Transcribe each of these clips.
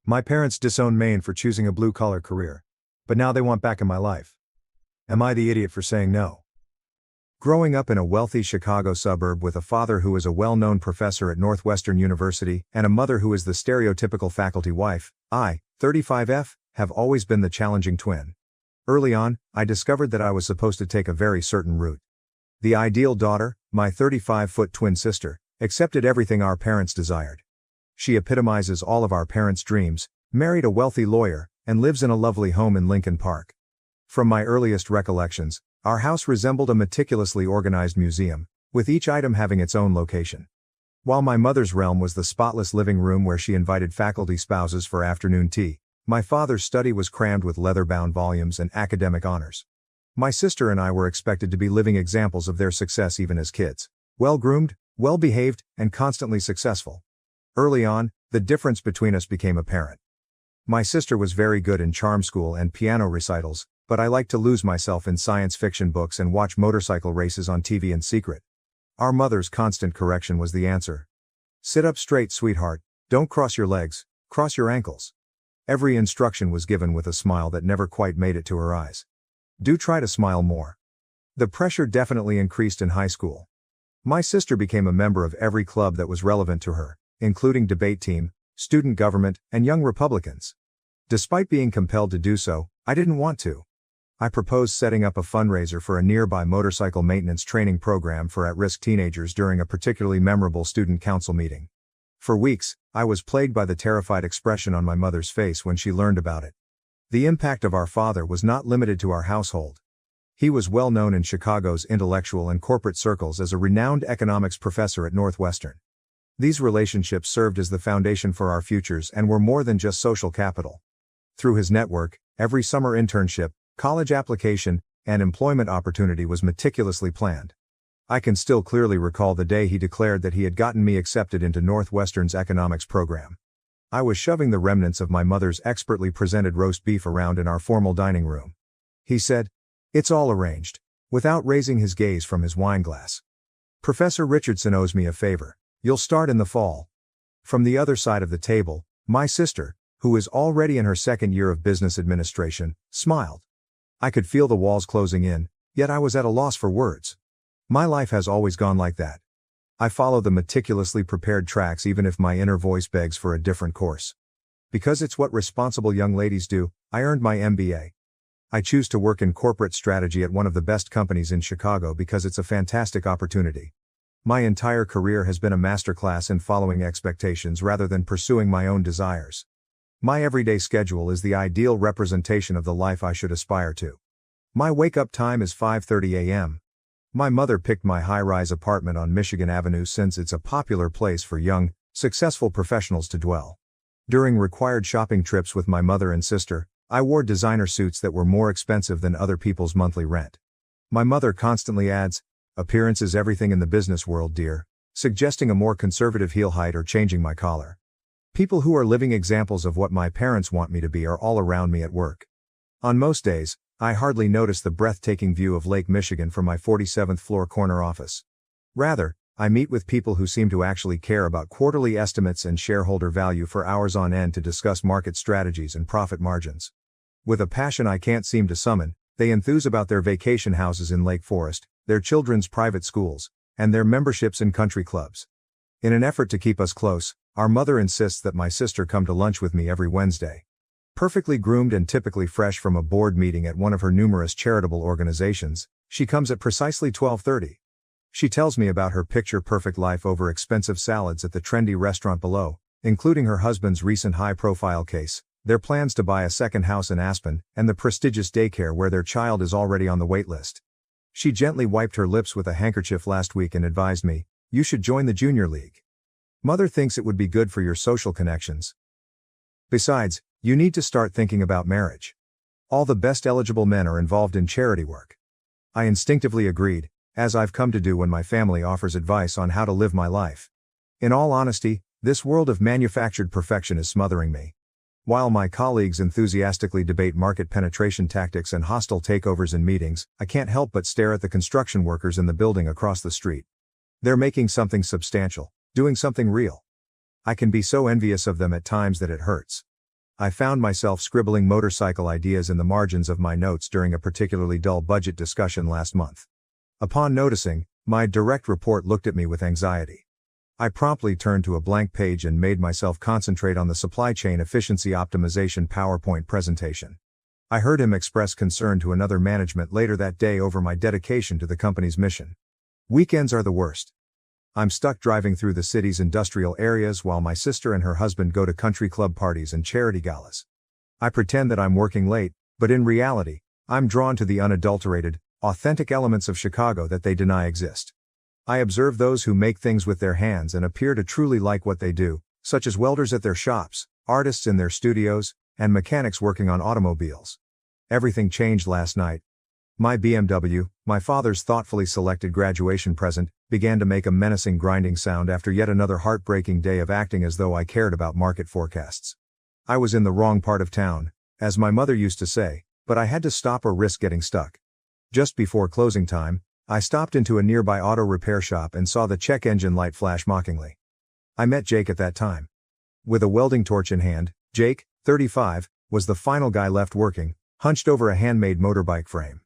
My parents disowned me for choosing a blue-collar career. But now they want back in my life. Am I the idiot for saying no? Growing up in a wealthy Chicago suburb with a father who is a well-known professor at Northwestern University and a mother who is the stereotypical faculty wife, I, 35F, have always been the challenging twin. Early on, I discovered that I was supposed to take a very certain route. The ideal daughter, my 35-foot twin sister, accepted everything our parents desired. She epitomizes all of our parents' dreams, married a wealthy lawyer, and lives in a lovely home in Lincoln Park. From my earliest recollections, our house resembled a meticulously organized museum, with each item having its own location. While my mother's realm was the spotless living room where she invited faculty spouses for afternoon tea, my father's study was crammed with leather-bound volumes and academic honors. My sister and I were expected to be living examples of their success even as kids. Well-groomed, well-behaved, and constantly successful. Early on, the difference between us became apparent. My sister was very good in charm school and piano recitals, but I liked to lose myself in science fiction books and watch motorcycle races on TV in secret. Our mother's constant correction was the answer. Sit up straight, sweetheart, don't cross your legs, cross your ankles. Every instruction was given with a smile that never quite made it to her eyes. Do try to smile more. The pressure definitely increased in high school. My sister became a member of every club that was relevant to her, including debate team, student government, and Young Republicans. Despite being compelled to do so, I didn't want to. I proposed setting up a fundraiser for a nearby motorcycle maintenance training program for at-risk teenagers during a particularly memorable student council meeting. For weeks, I was plagued by the terrified expression on my mother's face when she learned about it. The impact of our father was not limited to our household. He was well known in Chicago's intellectual and corporate circles as a renowned economics professor at Northwestern. These relationships served as the foundation for our futures and were more than just social capital. Through his network, every summer internship, college application, and employment opportunity was meticulously planned. I can still clearly recall the day he declared that he had gotten me accepted into Northwestern's economics program. I was shoving the remnants of my mother's expertly presented roast beef around in our formal dining room. He said, "It's all arranged," without raising his gaze from his wine glass. "Professor Richardson owes me a favor. You'll start in the fall." From the other side of the table, my sister, who is already in her second year of business administration, smiled. I could feel the walls closing in, yet I was at a loss for words. My life has always gone like that. I follow the meticulously prepared tracks even if my inner voice begs for a different course. Because it's what responsible young ladies do, I earned my MBA. I choose to work in corporate strategy at one of the best companies in Chicago because it's a fantastic opportunity. My entire career has been a masterclass in following expectations rather than pursuing my own desires. My everyday schedule is the ideal representation of the life I should aspire to. My wake-up time is 5:30 a.m. My mother picked my high-rise apartment on Michigan Avenue since it's a popular place for young, successful professionals to dwell. During required shopping trips with my mother and sister, I wore designer suits that were more expensive than other people's monthly rent. My mother constantly adds, "Appearance is everything in the business world, dear," suggesting a more conservative heel height or changing my collar. People who are living examples of what my parents want me to be are all around me at work. On most days, I hardly notice the breathtaking view of Lake Michigan from my 47th floor corner office. Rather, I meet with people who seem to actually care about quarterly estimates and shareholder value for hours on end to discuss market strategies and profit margins. With a passion I can't seem to summon, they enthuse about their vacation houses in Lake Forest, their children's private schools, and their memberships in country clubs. In an effort to keep us close, our mother insists that my sister come to lunch with me every Wednesday. Perfectly groomed and typically fresh from a board meeting at one of her numerous charitable organizations, she comes at precisely 12:30. She tells me about her picture-perfect life over expensive salads at the trendy restaurant below, including her husband's recent high-profile case, their plans to buy a second house in Aspen, and the prestigious daycare where their child is already on the wait list. She gently wiped her lips with a handkerchief last week and advised me, "You should join the junior league. Mother thinks it would be good for your social connections. Besides, you need to start thinking about marriage. All the best eligible men are involved in charity work." I instinctively agreed, as I've come to do when my family offers advice on how to live my life. In all honesty, this world of manufactured perfection is smothering me. While my colleagues enthusiastically debate market penetration tactics and hostile takeovers in meetings, I can't help but stare at the construction workers in the building across the street. They're making something substantial, doing something real. I can be so envious of them at times that it hurts. I found myself scribbling motorcycle ideas in the margins of my notes during a particularly dull budget discussion last month. Upon noticing, my direct report looked at me with anxiety. I promptly turned to a blank page and made myself concentrate on the supply chain efficiency optimization PowerPoint presentation. I heard him express concern to another management later that day over my dedication to the company's mission. Weekends are the worst. I'm stuck driving through the city's industrial areas while my sister and her husband go to country club parties and charity galas. I pretend that I'm working late, but in reality, I'm drawn to the unadulterated, authentic elements of Chicago that they deny exist. I observe those who make things with their hands and appear to truly like what they do, such as welders at their shops, artists in their studios, and mechanics working on automobiles. Everything changed last night. My BMW, my father's thoughtfully selected graduation present, began to make a menacing grinding sound after yet another heartbreaking day of acting as though I cared about market forecasts. I was in the wrong part of town, as my mother used to say, but I had to stop or risk getting stuck. Just before closing time, I stopped into a nearby auto repair shop and saw the check engine light flash mockingly. I met Jake at that time. With a welding torch in hand, Jake, 35, was the final guy left working, hunched over a handmade motorbike frame.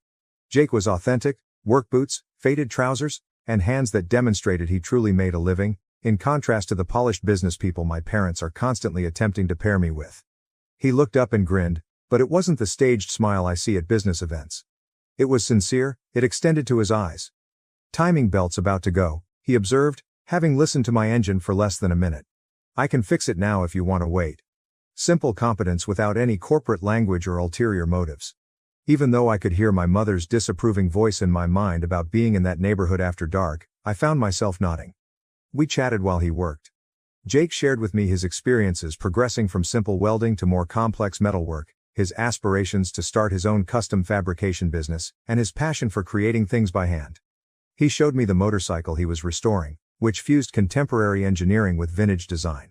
Jake was authentic, work boots, faded trousers, and hands that demonstrated he truly made a living, in contrast to the polished business people my parents are constantly attempting to pair me with. He looked up and grinned, but it wasn't the staged smile I see at business events. It was sincere, it extended to his eyes. Timing belt's about to go, he observed, having listened to my engine for less than a minute. I can fix it now if you want to wait. Simple competence without any corporate language or ulterior motives. Even though I could hear my mother's disapproving voice in my mind about being in that neighborhood after dark, I found myself nodding. We chatted while he worked. Jake shared with me his experiences progressing from simple welding to more complex metalwork, his aspirations to start his own custom fabrication business, and his passion for creating things by hand. He showed me the motorcycle he was restoring, which fused contemporary engineering with vintage design.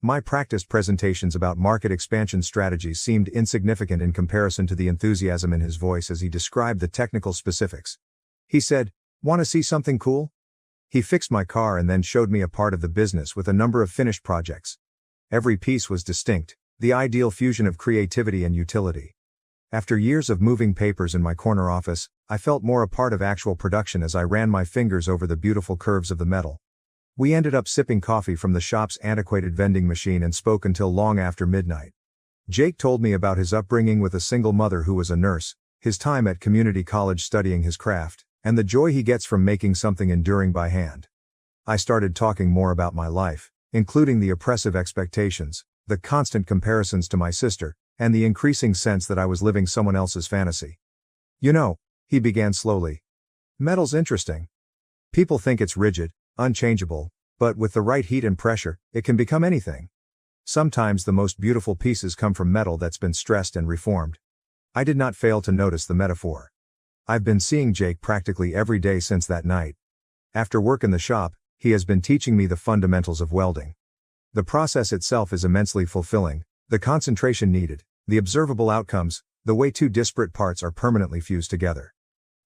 My practiced presentations about market expansion strategies seemed insignificant in comparison to the enthusiasm in his voice as he described the technical specifics. He said, "Want to see something cool?" He fixed my car and then showed me a part of the business with a number of finished projects. Every piece was distinct, the ideal fusion of creativity and utility. After years of moving papers in my corner office, I felt more a part of actual production as I ran my fingers over the beautiful curves of the metal. We ended up sipping coffee from the shop's antiquated vending machine and spoke until long after midnight. Jake told me about his upbringing with a single mother who was a nurse, his time at community college studying his craft, and the joy he gets from making something enduring by hand. I started talking more about my life, including the oppressive expectations, the constant comparisons to my sister, and the increasing sense that I was living someone else's fantasy. "You know," he began slowly, "metal's interesting. People think it's rigid, unchangeable, but with the right heat and pressure, it can become anything. Sometimes the most beautiful pieces come from metal that's been stressed and reformed." I did not fail to notice the metaphor. I've been seeing Jake practically every day since that night. After work in the shop, he has been teaching me the fundamentals of welding. The process itself is immensely fulfilling, the concentration needed, the observable outcomes, the way two disparate parts are permanently fused together.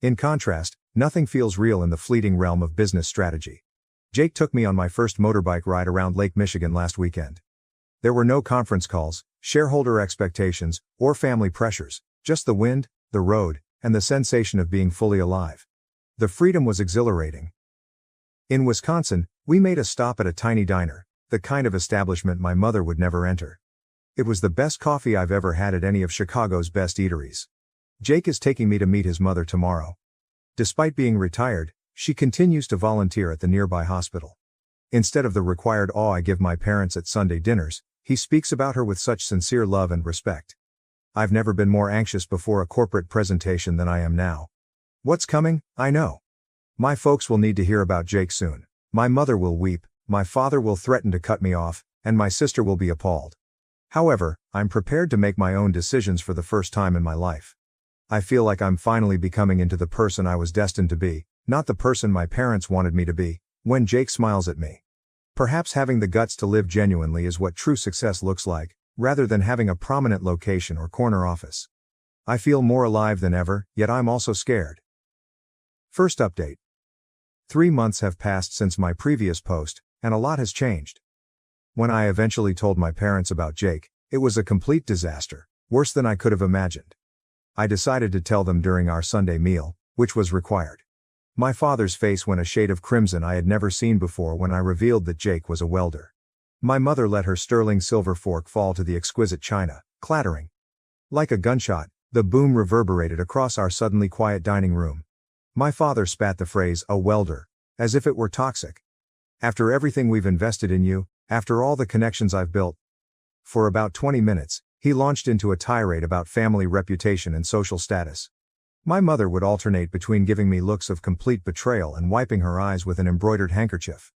In contrast, nothing feels real in the fleeting realm of business strategy. Jake took me on my first motorbike ride around Lake Michigan last weekend. There were no conference calls, shareholder expectations, or family pressures, just the wind, the road, and the sensation of being fully alive. The freedom was exhilarating. In Wisconsin, we made a stop at a tiny diner, the kind of establishment my mother would never enter. It was the best coffee I've ever had at any of Chicago's best eateries. Jake is taking me to meet his mother tomorrow. Despite being retired, she continues to volunteer at the nearby hospital. Instead of the required awe I give my parents at Sunday dinners, he speaks about her with such sincere love and respect. I've never been more anxious before a corporate presentation than I am now. What's coming, I know. My folks will need to hear about Jake soon. My mother will weep, my father will threaten to cut me off, and my sister will be appalled. However, I'm prepared to make my own decisions for the first time in my life. I feel like I'm finally becoming into the person I was destined to be, not the person my parents wanted me to be, when Jake smiles at me. Perhaps having the guts to live genuinely is what true success looks like, rather than having a prominent location or corner office. I feel more alive than ever, yet I'm also scared. First update. 3 months have passed since my previous post, and a lot has changed. When I eventually told my parents about Jake, It was a complete disaster, worse than I could have imagined. I decided to tell them during our Sunday meal, which was required. My father's face went a shade of crimson I had never seen before when I revealed that Jake was a welder. My mother let her sterling silver fork fall to the exquisite china, clattering. Like a gunshot, the boom reverberated across our suddenly quiet dining room. My father spat the phrase, "a welder," as if it were toxic. "After everything we've invested in you, after all the connections I've built." For about 20 minutes, he launched into a tirade about family reputation and social status. My mother would alternate between giving me looks of complete betrayal and wiping her eyes with an embroidered handkerchief.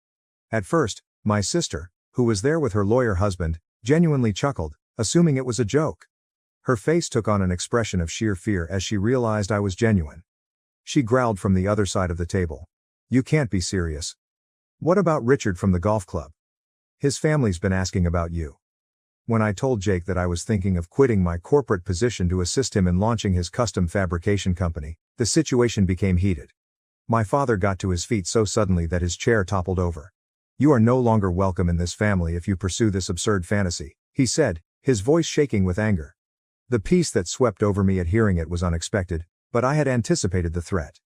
At first, my sister, who was there with her lawyer husband, genuinely chuckled, assuming it was a joke. Her face took on an expression of sheer fear as she realized I was genuine. She growled from the other side of the table. "You can't be serious. What about Richard from the golf club? His family's been asking about you." When I told Jake that I was thinking of quitting my corporate position to assist him in launching his custom fabrication company, the situation became heated. My father got to his feet so suddenly that his chair toppled over. "You are no longer welcome in this family if you pursue this absurd fantasy," he said, his voice shaking with anger. The peace that swept over me at hearing it was unexpected, but I had anticipated the threat.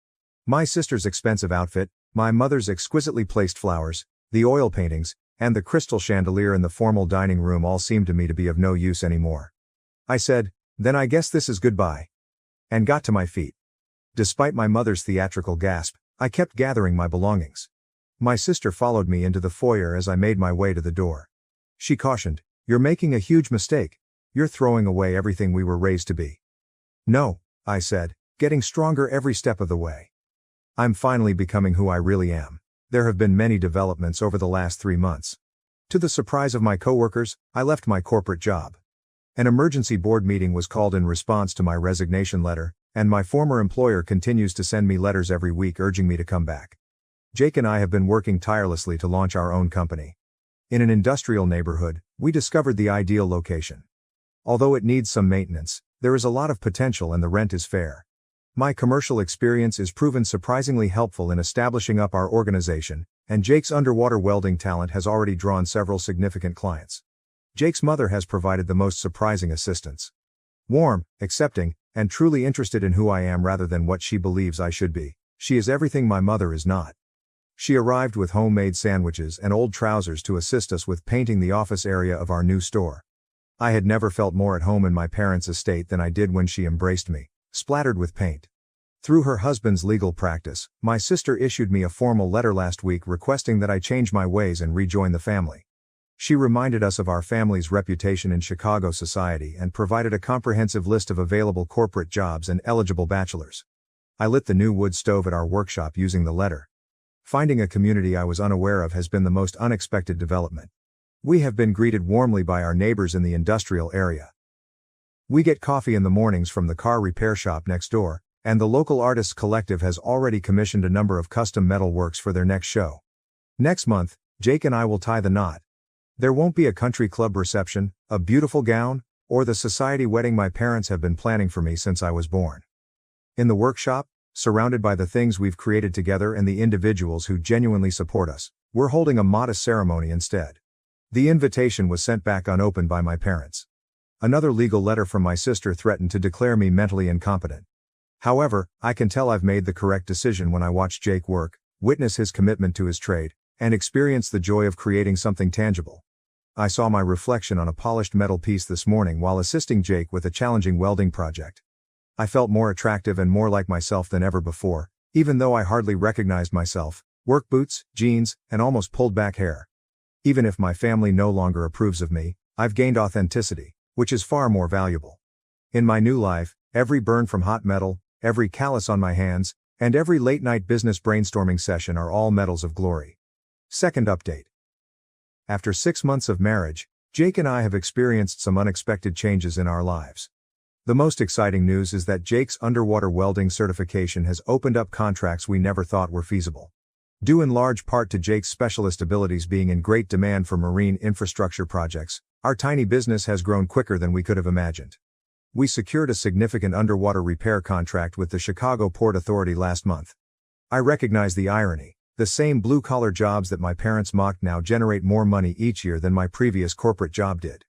My sister's expensive outfit, my mother's exquisitely placed flowers, the oil paintings, and the crystal chandelier in the formal dining room all seemed to me to be of no use anymore. I said, "Then I guess this is goodbye," and got to my feet. Despite my mother's theatrical gasp, I kept gathering my belongings. My sister followed me into the foyer as I made my way to the door. She cautioned, "You're making a huge mistake. You're throwing away everything we were raised to be." "No," I said, getting stronger every step of the way. "I'm finally becoming who I really am. There have been many developments over the last 3 months. To the surprise of my coworkers, I left my corporate job. An emergency board meeting was called in response to my resignation letter, and my former employer continues to send me letters every week urging me to come back. Jake and I have been working tirelessly to launch our own company. In an industrial neighborhood, we discovered the ideal location. Although it needs some maintenance, there is a lot of potential and the rent is fair. My commercial experience is proven surprisingly helpful in establishing up our organization, and Jake's underwater welding talent has already drawn several significant clients. Jake's mother has provided the most surprising assistance. Warm, accepting, and truly interested in who I am rather than what she believes I should be, she is everything my mother is not. She arrived with homemade sandwiches and old trousers to assist us with painting the office area of our new store. I had never felt more at home in my parents' estate than I did when she embraced me, splattered with paint. Through her husband's legal practice, my sister issued me a formal letter last week requesting that I change my ways and rejoin the family. She reminded us of our family's reputation in Chicago society and provided a comprehensive list of available corporate jobs and eligible bachelors. I lit the new wood stove at our workshop using the letter. Finding a community I was unaware of has been the most unexpected development. We have been greeted warmly by our neighbors in the industrial area. We get coffee in the mornings from the car repair shop next door, and the local artists collective has already commissioned a number of custom metal works for their next show. Next month, Jake and I will tie the knot. There won't be a country club reception, a beautiful gown, or the society wedding my parents have been planning for me since I was born. In the workshop, surrounded by the things we've created together and the individuals who genuinely support us, we're holding a modest ceremony instead. The invitation was sent back unopened by my parents. Another legal letter from my sister threatened to declare me mentally incompetent. However, I can tell I've made the correct decision when I watch Jake work, witness his commitment to his trade, and experience the joy of creating something tangible. I saw my reflection on a polished metal piece this morning while assisting Jake with a challenging welding project. I felt more attractive and more like myself than ever before, even though I hardly recognized myself, work boots, jeans, and almost pulled back hair. Even if my family no longer approves of me, I've gained authenticity, which is far more valuable. In my new life, every burn from hot metal, every callus on my hands, and every late-night business brainstorming session are all medals of glory. Second update. After 6 months of marriage, Jake and I have experienced some unexpected changes in our lives. The most exciting news is that Jake's underwater welding certification has opened up contracts we never thought were feasible. Due in large part to Jake's specialist abilities being in great demand for marine infrastructure projects, our tiny business has grown quicker than we could have imagined. We secured a significant underwater repair contract with the Chicago Port Authority last month. I recognize the irony. The same blue-collar jobs that my parents mocked now generate more money each year than my previous corporate job did.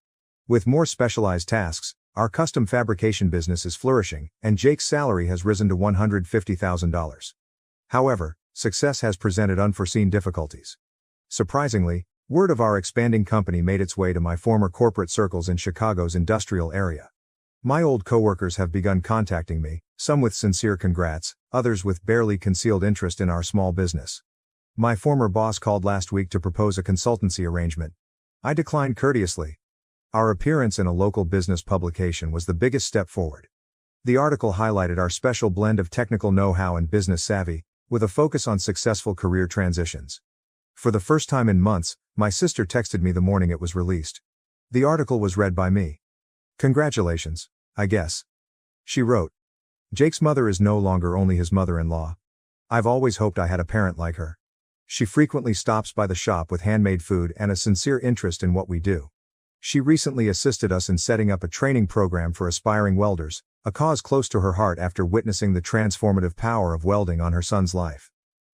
With more specialized tasks, our custom fabrication business is flourishing, and Jake's salary has risen to $150,000. However, success has presented unforeseen difficulties. Surprisingly, word of our expanding company made its way to my former corporate circles in Chicago's industrial area. My old coworkers have begun contacting me, some with sincere congrats, others with barely concealed interest in our small business. My former boss called last week to propose a consultancy arrangement. I declined courteously. Our appearance in a local business publication was the biggest step forward. The article highlighted our special blend of technical know-how and business savvy, with a focus on successful career transitions. For the first time in months, my sister texted me the morning it was released. The article was read by me. "Congratulations, I guess," she wrote. "Jake's mother is no longer only his mother-in-law. I've always hoped I had a parent like her. She frequently stops by the shop with handmade food and a sincere interest in what we do. She recently assisted us in setting up a training program for aspiring welders, a cause close to her heart after witnessing the transformative power of welding on her son's life.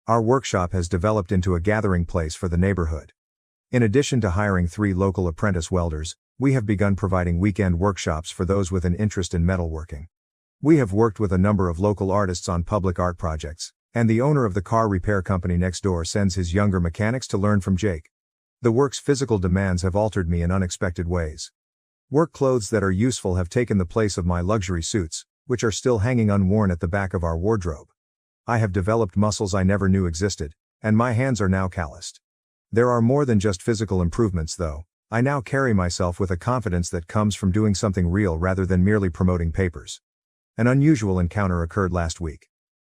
Our workshop has developed into a gathering place for the neighborhood. In addition to hiring 3 local apprentice welders, we have begun providing weekend workshops for those with an interest in metalworking. We have worked with a number of local artists on public art projects, and the owner of the car repair company next door sends his younger mechanics to learn from Jake. The work's physical demands have altered me in unexpected ways. Work clothes that are useful have taken the place of my luxury suits, which are still hanging unworn at the back of our wardrobe. I have developed muscles I never knew existed, and my hands are now calloused. There are more than just physical improvements though. I now carry myself with a confidence that comes from doing something real rather than merely promoting papers. An unusual encounter occurred last week.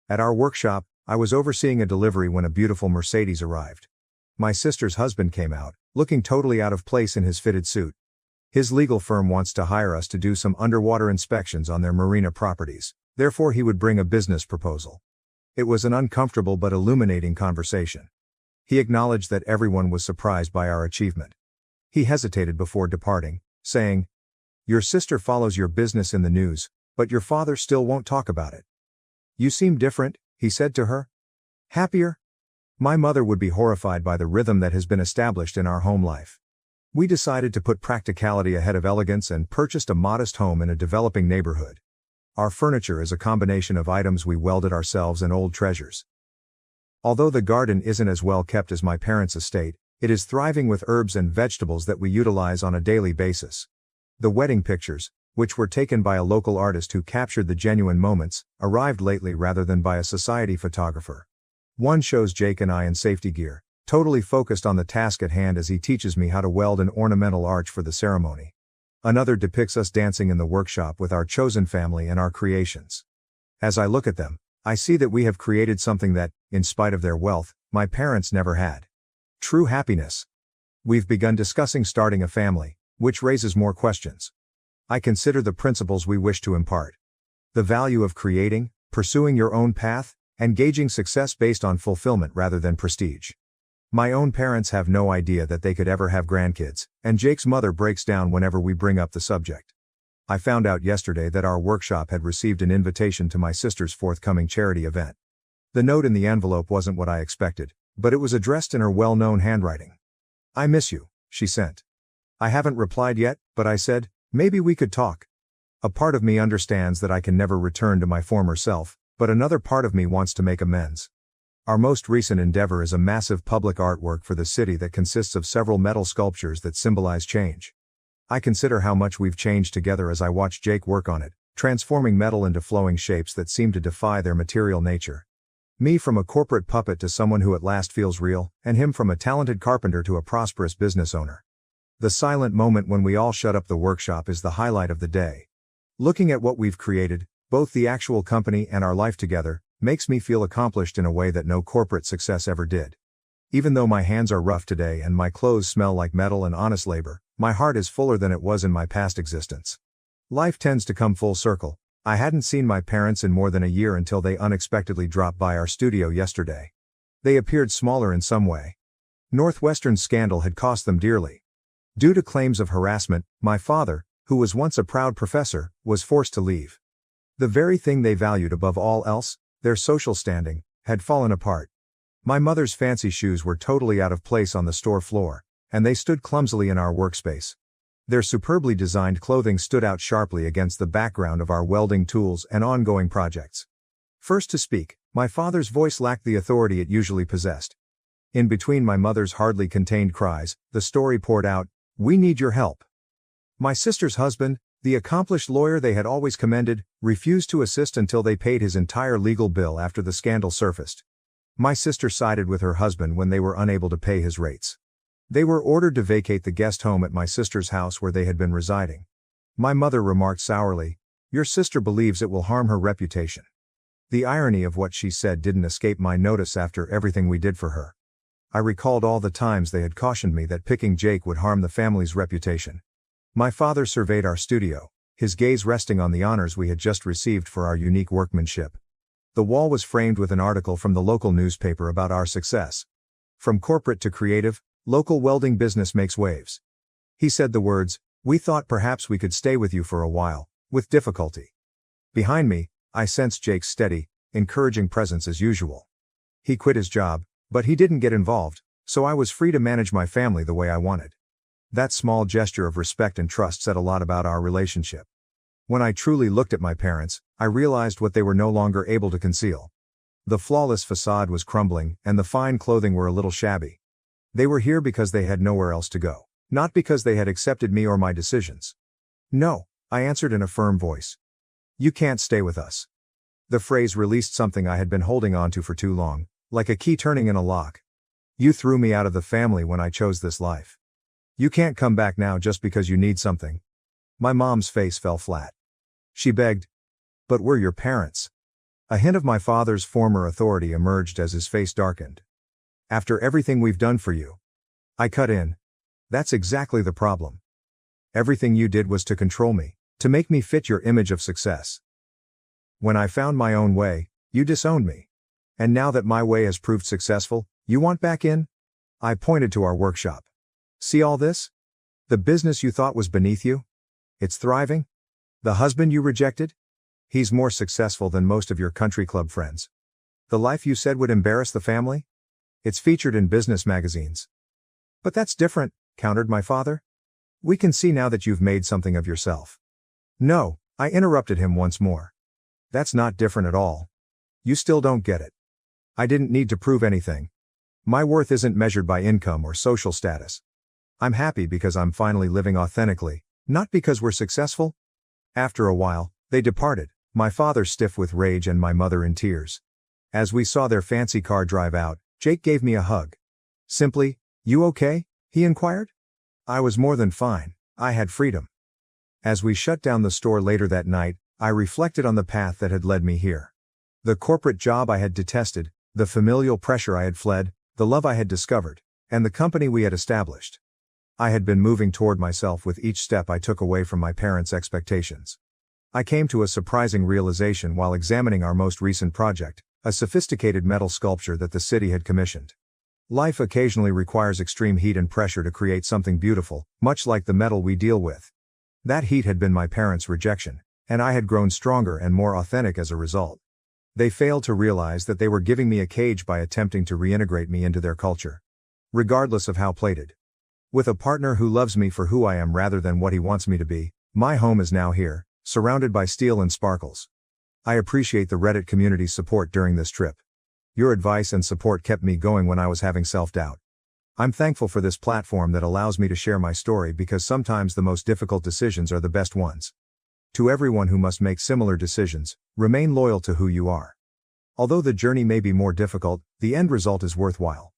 At our workshop, I was overseeing a delivery when a beautiful Mercedes arrived. My sister's husband came out, looking totally out of place in his fitted suit. His legal firm wants to hire us to do some underwater inspections on their marina properties, therefore he would bring a business proposal. It was an uncomfortable but illuminating conversation. He acknowledged that everyone was surprised by our achievement. He hesitated before departing, saying, "Your sister follows your business in the news, but your father still won't talk about it. You seem different," he said to her. "Happier?" My mother would be horrified by the rhythm that has been established in our home life. We decided to put practicality ahead of elegance and purchased a modest home in a developing neighborhood. Our furniture is a combination of items we welded ourselves and old treasures. Although the garden isn't as well kept as my parents' estate, it is thriving with herbs and vegetables that we utilize on a daily basis. The wedding pictures, which were taken by a local artist who captured the genuine moments, arrived lately rather than by a society photographer. One shows Jake and I in safety gear, totally focused on the task at hand as he teaches me how to weld an ornamental arch for the ceremony. Another depicts us dancing in the workshop with our chosen family and our creations. As I look at them, I see that we have created something that, in spite of their wealth, my parents never had. True happiness. We've begun discussing starting a family, which raises more questions. I consider the principles we wish to impart. The value of creating, pursuing your own path, and gauging success based on fulfillment rather than prestige. My own parents have no idea that they could ever have grandkids, and Jake's mother breaks down whenever we bring up the subject. I found out yesterday that our workshop had received an invitation to my sister's forthcoming charity event. The note in the envelope wasn't what I expected, but it was addressed in her well-known handwriting. "I miss you," she sent. I haven't replied yet, but I said, "Maybe we could talk." A part of me understands that I can never return to my former self, but another part of me wants to make amends. Our most recent endeavor is a massive public artwork for the city that consists of several metal sculptures that symbolize change. I consider how much we've changed together as I watch Jake work on it, transforming metal into flowing shapes that seem to defy their material nature. Me from a corporate puppet to someone who at last feels real, and him from a talented carpenter to a prosperous business owner. The silent moment when we all shut up the workshop is the highlight of the day. Looking at what we've created, both the actual company and our life together, makes me feel accomplished in a way that no corporate success ever did. Even though my hands are rough today and my clothes smell like metal and honest labor, my heart is fuller than it was in my past existence. Life tends to come full circle. I hadn't seen my parents in more than a year until they unexpectedly dropped by our studio yesterday. They appeared smaller in some way. Northwestern's scandal had cost them dearly. Due to claims of harassment, my father, who was once a proud professor, was forced to leave. The very thing they valued above all else, their social standing, had fallen apart. My mother's fancy shoes were totally out of place on the store floor, and they stood clumsily in our workspace. Their superbly designed clothing stood out sharply against the background of our welding tools and ongoing projects. First to speak, my father's voice lacked the authority it usually possessed. In between my mother's hardly contained cries, the story poured out, "We need your help." My sister's husband, the accomplished lawyer they had always commended, refused to assist until they paid his entire legal bill after the scandal surfaced. My sister sided with her husband when they were unable to pay his rates. They were ordered to vacate the guest home at my sister's house where they had been residing. My mother remarked sourly, "Your sister believes it will harm her reputation." The irony of what she said didn't escape my notice after everything we did for her. I recalled all the times they had cautioned me that picking Jake would harm the family's reputation. My father surveyed our studio, his gaze resting on the honors we had just received for our unique workmanship. The wall was framed with an article from the local newspaper about our success. From corporate to creative, local welding business makes waves. He said the words, "We thought perhaps we could stay with you for a while, with difficulty." Behind me, I sensed Jake's steady, encouraging presence as usual. He quit his job, but he didn't get involved, so I was free to manage my family the way I wanted. That small gesture of respect and trust said a lot about our relationship. When I truly looked at my parents, I realized what they were no longer able to conceal. The flawless facade was crumbling, and the fine clothing were a little shabby. They were here because they had nowhere else to go, not because they had accepted me or my decisions. "No," I answered in a firm voice. "You can't stay with us." The phrase released something I had been holding on to for too long, like a key turning in a lock. "You threw me out of the family when I chose this life. You can't come back now just because you need something." My mom's face fell flat. She begged, "But we're your parents." A hint of my father's former authority emerged as his face darkened. "After everything we've done for you." I cut in. "That's exactly the problem. Everything you did was to control me, to make me fit your image of success. When I found my own way, you disowned me. And now that my way has proved successful, you want back in?" I pointed to our workshop. "See all this? The business you thought was beneath you? It's thriving? The husband you rejected? He's more successful than most of your country club friends. The life you said would embarrass the family? It's featured in business magazines." "But that's different," countered my father. "We can see now that you've made something of yourself." "No," I interrupted him once more. "That's not different at all. You still don't get it. I didn't need to prove anything. My worth isn't measured by income or social status. I'm happy because I'm finally living authentically, not because we're successful." After a while, they departed, my father stiff with rage and my mother in tears. As we saw their fancy car drive out, Jake gave me a hug. Simply, "You okay?" he inquired. I was more than fine. I had freedom. As we shut down the store later that night, I reflected on the path that had led me here. The corporate job I had detested, the familial pressure I had fled, the love I had discovered, and the company we had established. I had been moving toward myself with each step I took away from my parents' expectations. I came to a surprising realization while examining our most recent project, a sophisticated metal sculpture that the city had commissioned. Life occasionally requires extreme heat and pressure to create something beautiful, much like the metal we deal with. That heat had been my parents' rejection, and I had grown stronger and more authentic as a result. They failed to realize that they were giving me a cage by attempting to reintegrate me into their culture. Regardless of how plated. With a partner who loves me for who I am rather than what he wants me to be, my home is now here, surrounded by steel and sparkles. I appreciate the Reddit community's support during this trip. Your advice and support kept me going when I was having self-doubt. I'm thankful for this platform that allows me to share my story because sometimes the most difficult decisions are the best ones. To everyone who must make similar decisions, remain loyal to who you are. Although the journey may be more difficult, the end result is worthwhile.